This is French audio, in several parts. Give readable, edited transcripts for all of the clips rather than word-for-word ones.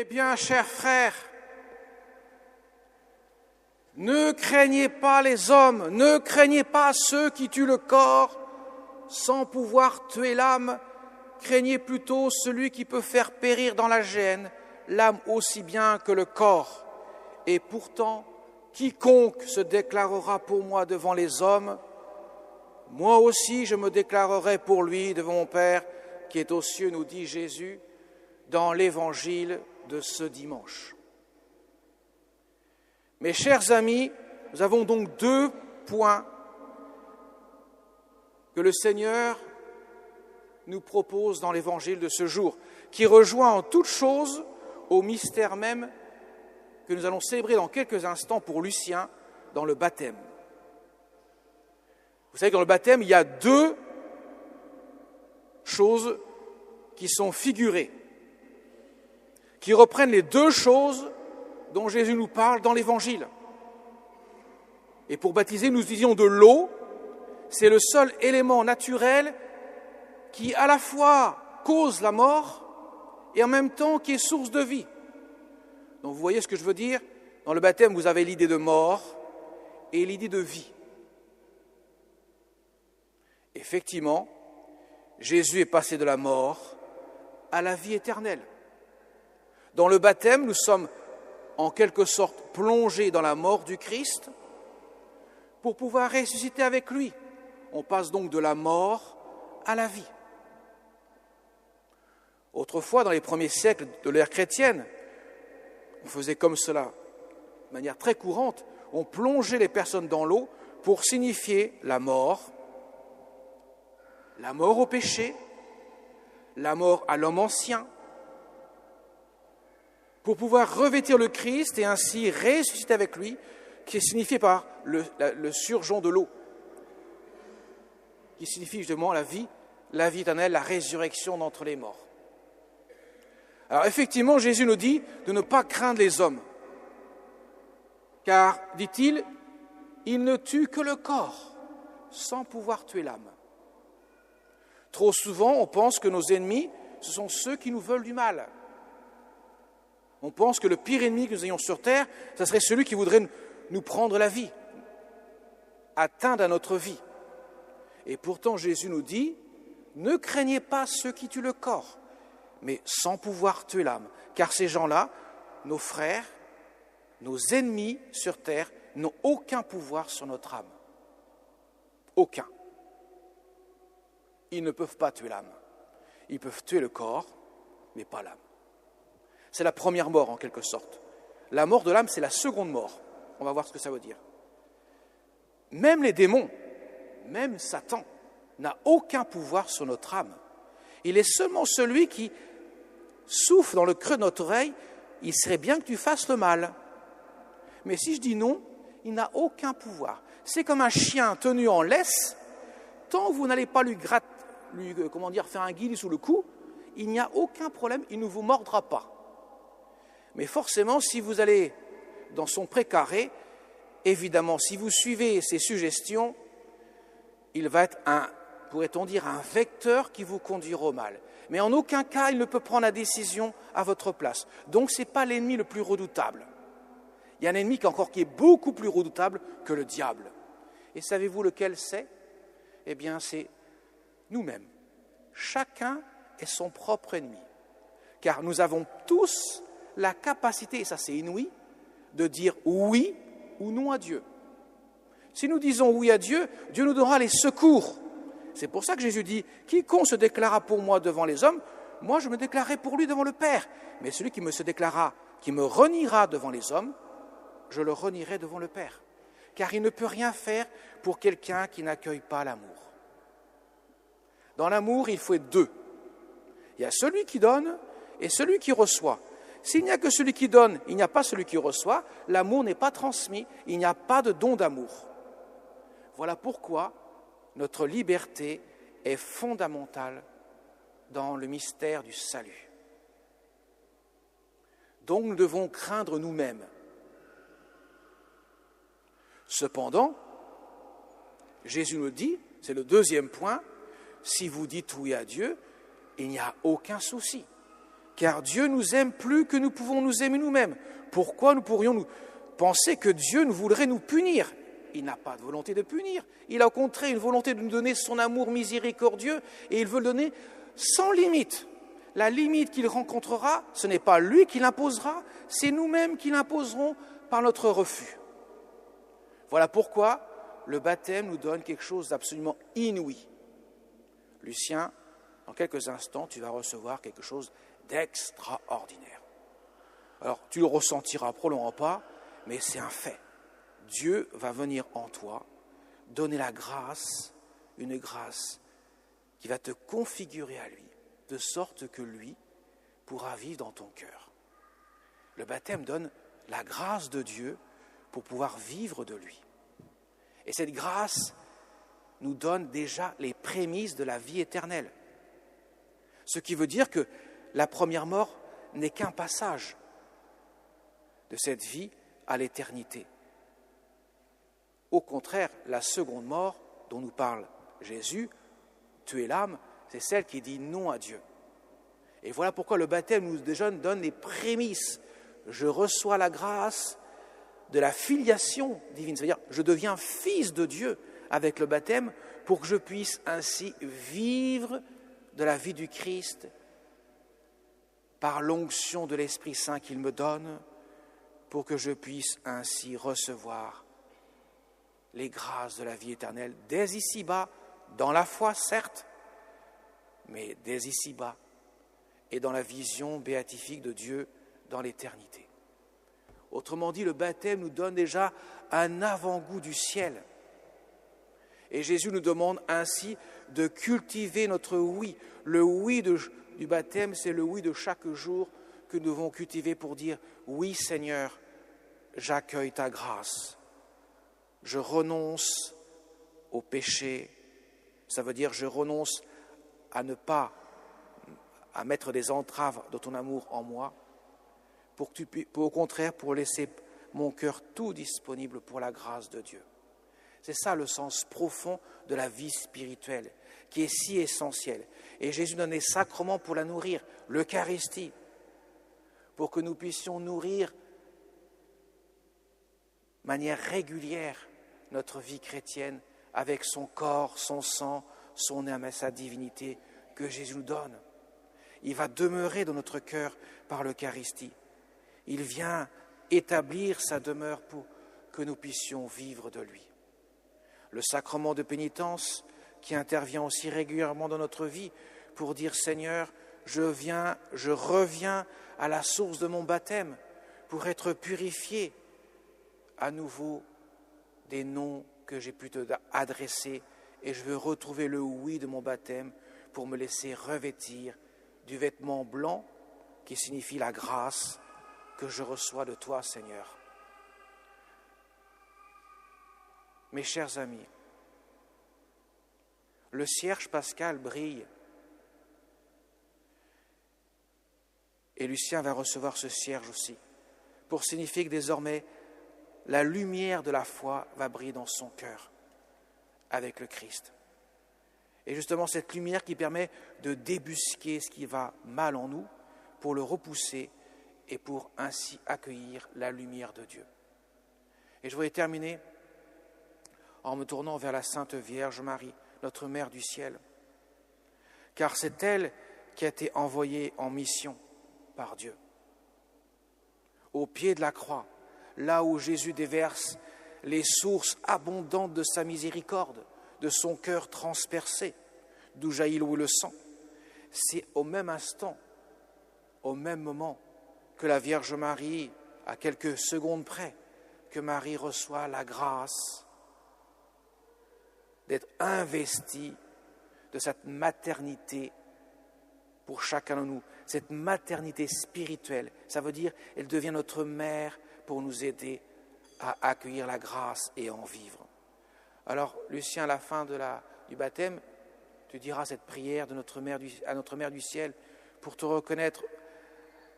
Eh bien, chers frères, ne craignez pas les hommes, ne craignez pas ceux qui tuent le corps sans pouvoir tuer l'âme, craignez plutôt celui qui peut faire périr dans la géhenne l'âme aussi bien que le corps. Et pourtant, quiconque se déclarera pour moi devant les hommes, moi aussi je me déclarerai pour lui devant mon Père qui est aux cieux, nous dit Jésus dans l'évangile de ce dimanche. Mes chers amis, nous avons donc 2 points que le Seigneur nous propose dans l'évangile de ce jour, qui rejoint en toute chose au mystère même que nous allons célébrer dans quelques instants pour Lucien dans le baptême. Vous savez que dans le baptême, il y a 2 choses qui sont figurées, qui reprennent les 2 choses dont Jésus nous parle dans l'Évangile. Et pour baptiser, nous disions de l'eau, c'est le seul élément naturel qui à la fois cause la mort et en même temps qui est source de vie. Donc vous voyez ce que je veux dire ? Dans le baptême, vous avez l'idée de mort et l'idée de vie. Effectivement, Jésus est passé de la mort à la vie éternelle. Dans le baptême, nous sommes en quelque sorte plongés dans la mort du Christ pour pouvoir ressusciter avec lui. On passe donc de la mort à la vie. Autrefois, dans les premiers siècles de l'ère chrétienne, on faisait comme cela, de manière très courante, on plongeait les personnes dans l'eau pour signifier la mort au péché, la mort à l'homme ancien, pour pouvoir revêtir le Christ et ainsi ressusciter avec lui, qui est signifié par le surjon de l'eau, qui signifie justement la vie éternelle, la résurrection d'entre les morts. Alors effectivement, Jésus nous dit de ne pas craindre les hommes, car, dit-il, ils ne tuent que le corps, sans pouvoir tuer l'âme. Trop souvent, on pense que nos ennemis, ce sont ceux qui nous veulent du mal. On pense que le pire ennemi que nous ayons sur terre, ce serait celui qui voudrait nous prendre la vie, atteindre à notre vie. Et pourtant, Jésus nous dit, ne craignez pas ceux qui tuent le corps, mais sans pouvoir tuer l'âme. Car ces gens-là, nos frères, nos ennemis sur terre, n'ont aucun pouvoir sur notre âme. Aucun. Ils ne peuvent pas tuer l'âme. Ils peuvent tuer le corps, mais pas l'âme. C'est la première mort, en quelque sorte. La mort de l'âme, c'est la seconde mort. On va voir ce que ça veut dire. Même les démons, même Satan, n'a aucun pouvoir sur notre âme. Il est seulement celui qui souffle dans le creux de notre oreille, il serait bien que tu fasses le mal. Mais si je dis non, il n'a aucun pouvoir. C'est comme un chien tenu en laisse, tant que vous n'allez pas lui faire un guillis sous le cou, il n'y a aucun problème, il ne vous mordra pas. Mais forcément, si vous allez dans son précaré, évidemment, si vous suivez ses suggestions, il va être pourrait-on dire, un vecteur qui vous conduira au mal. Mais en aucun cas, il ne peut prendre la décision à votre place. Donc, ce n'est pas l'ennemi le plus redoutable. Il y a un ennemi qui est beaucoup plus redoutable que le diable. Et savez-vous lequel c'est ? Eh bien, c'est nous-mêmes. Chacun est son propre ennemi. Car nous avons tous la capacité, et ça c'est inouï, de dire oui ou non à Dieu. Si nous disons oui à Dieu, Dieu nous donnera les secours. C'est pour ça que Jésus dit « Quiconque se déclarera pour moi devant les hommes, moi je me déclarerai pour lui devant le Père. Mais celui qui me reniera devant les hommes, je le renierai devant le Père. Car il ne peut rien faire pour quelqu'un qui n'accueille pas l'amour. Dans l'amour, il faut être 2. Il y a celui qui donne et celui qui reçoit. S'il n'y a que celui qui donne, il n'y a pas celui qui reçoit, l'amour n'est pas transmis, il n'y a pas de don d'amour. Voilà pourquoi notre liberté est fondamentale dans le mystère du salut. Donc nous devons craindre nous-mêmes. Cependant, Jésus nous dit, c'est le 2e point, si vous dites oui à Dieu, il n'y a aucun souci. car Dieu nous aime plus que nous pouvons nous aimer nous-mêmes. Pourquoi nous pourrions nous penser que Dieu nous voudrait nous punir? Il n'a pas de volonté de punir. Il a au contraire une volonté de nous donner son amour miséricordieux et il veut le donner sans limite. La limite qu'il rencontrera, ce n'est pas lui qui l'imposera, c'est nous-mêmes qui l'imposerons par notre refus. Voilà pourquoi le baptême nous donne quelque chose d'absolument inouï. Lucien, dans quelques instants, tu vas recevoir quelque chose d'extraordinaire. Alors, tu le ressentiras probablement pas, mais c'est un fait. Dieu va venir en toi, donner la grâce, une grâce qui va te configurer à lui, de sorte que lui pourra vivre dans ton cœur. Le baptême donne la grâce de Dieu pour pouvoir vivre de lui. Et cette grâce nous donne déjà les prémices de la vie éternelle. Ce qui veut dire que la première mort n'est qu'un passage de cette vie à l'éternité. Au contraire, la seconde mort dont nous parle Jésus, tuer l'âme, c'est celle qui dit non à Dieu. Et voilà pourquoi le baptême nous donne les prémices. Je reçois la grâce de la filiation divine, c'est-à-dire je deviens fils de Dieu avec le baptême pour que je puisse ainsi vivre de la vie du Christ par l'onction de l'Esprit Saint qu'il me donne, pour que je puisse ainsi recevoir les grâces de la vie éternelle dès ici-bas, dans la foi certes, mais dès ici-bas et dans la vision béatifique de Dieu dans l'éternité. Autrement dit, le baptême nous donne déjà un avant-goût du ciel. Et Jésus nous demande ainsi de cultiver notre oui. Le oui du baptême, c'est le oui de chaque jour que nous devons cultiver pour dire « Oui Seigneur, j'accueille ta grâce. Je renonce au péché. » Ça veut dire je renonce à ne pas à mettre des entraves de ton amour en moi, au contraire pour laisser mon cœur tout disponible pour la grâce de Dieu. C'est ça le sens profond de la vie spirituelle, qui est si essentielle. Et Jésus donne les sacrements pour la nourrir, l'Eucharistie, pour que nous puissions nourrir de manière régulière notre vie chrétienne avec son corps, son sang, son âme et sa divinité que Jésus nous donne. Il va demeurer dans notre cœur par l'Eucharistie. Il vient établir sa demeure pour que nous puissions vivre de lui. Le sacrement de pénitence qui intervient aussi régulièrement dans notre vie pour dire « Seigneur, je reviens à la source de mon baptême pour être purifié à nouveau des noms que j'ai pu te adresser et je veux retrouver le oui de mon baptême pour me laisser revêtir du vêtement blanc qui signifie la grâce que je reçois de toi, Seigneur. » Mes chers amis, le cierge pascal brille et Lucien va recevoir ce cierge aussi pour signifier que désormais la lumière de la foi va briller dans son cœur avec le Christ. Et justement cette lumière qui permet de débusquer ce qui va mal en nous pour le repousser et pour ainsi accueillir la lumière de Dieu. Et je voudrais terminer en me tournant vers la Sainte Vierge Marie, notre Mère du ciel, car c'est elle qui a été envoyée en mission par Dieu. Au pied de la croix, là où Jésus déverse les sources abondantes de sa miséricorde, de son cœur transpercé, d'où jaillit l'eau et le sang, c'est au même instant, au même moment, que la Vierge Marie, à quelques secondes près, que Marie reçoit la grâce d'être investie de cette maternité pour chacun de nous, cette maternité spirituelle. Ça veut dire elle devient notre mère pour nous aider à accueillir la grâce et à en vivre. Alors, Lucien, à la fin du baptême, tu diras cette prière à notre Mère du ciel pour te reconnaître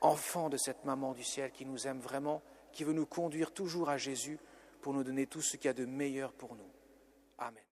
enfant de cette maman du ciel qui nous aime vraiment, qui veut nous conduire toujours à Jésus pour nous donner tout ce qu'il y a de meilleur pour nous. Amen.